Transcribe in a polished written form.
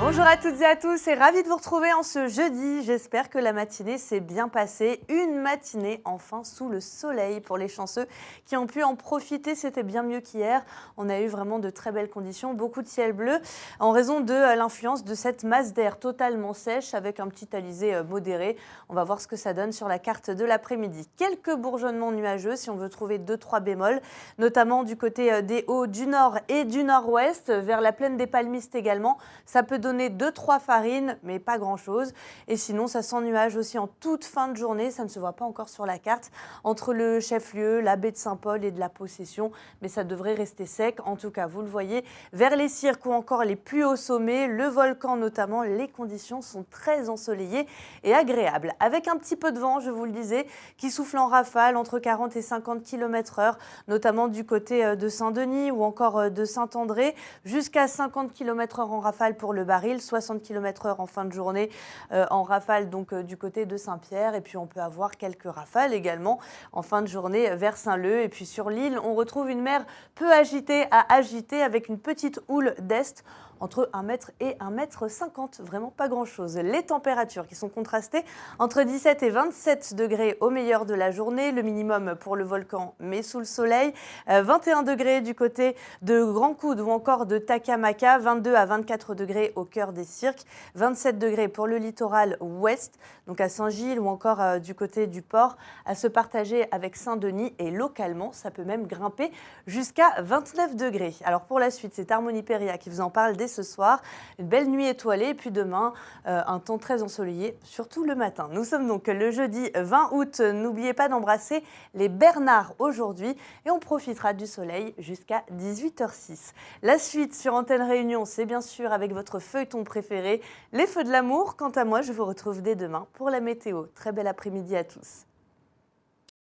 Bonjour à toutes et à tous et ravi de vous retrouver en ce jeudi. J'espère que la matinée s'est bien passée. Une matinée enfin sous le soleil pour les chanceux qui ont pu en profiter. C'était bien mieux qu'hier. On a eu vraiment de très belles conditions, beaucoup de ciel bleu en raison de l'influence de cette masse d'air totalement sèche avec un petit alizé modéré. On va voir ce que ça donne sur la carte de l'après-midi. Quelques bourgeonnements nuageux si on veut trouver 2-3 bémols, notamment du côté des Hauts, du nord et du nord-ouest, vers la plaine des Palmistes également. Ça peut donner 2-3 farines, mais pas grand-chose. Et sinon, ça sent nuage aussi en toute fin de journée. Ça ne se voit pas encore sur la carte, entre le chef-lieu, la baie de Saint-Paul et de la Possession. Mais ça devrait rester sec. En tout cas, vous le voyez, vers les cirques ou encore les plus hauts sommets, le volcan notamment, les conditions sont très ensoleillées et agréables. Avec un petit peu de vent, je vous le disais, qui souffle en rafale entre 40 et 50 km/h, notamment du côté de Saint-Denis ou encore de Saint-André, jusqu'à 50 km/h en rafale pour le Baril, 60 km/h en fin de journée en rafale donc du côté de Saint-Pierre. Et puis on peut avoir quelques rafales également en fin de journée vers Saint-Leu. Et puis sur l'île, on retrouve une mer peu agitée à agitée avec une petite houle d'est entre 1 mètre et 1,50 m, vraiment pas grand-chose. Les températures qui sont contrastées entre 17 et 27 degrés au meilleur de la journée, le minimum pour le volcan mais sous le soleil, 21 degrés du côté de Grand Coude ou encore de Takamaka, 22 à 24 degrés au cœur des cirques, 27 degrés pour le littoral ouest, donc à Saint-Gilles ou encore du côté du port, à se partager avec Saint-Denis et localement, ça peut même grimper jusqu'à 29 degrés. Alors pour la suite, c'est Harmonie Péria qui vous en parle dès ce soir. Une belle nuit étoilée et puis demain, un temps très ensoleillé, surtout le matin. Nous sommes donc le jeudi 20 août. N'oubliez pas d'embrasser les Bernards aujourd'hui et on profitera du soleil jusqu'à 18h06. La suite sur Antenne Réunion, c'est bien sûr avec votre feuilleton préféré, les Feux de l'amour. Quant à moi, je vous retrouve dès demain pour la météo. Très bel après-midi à tous.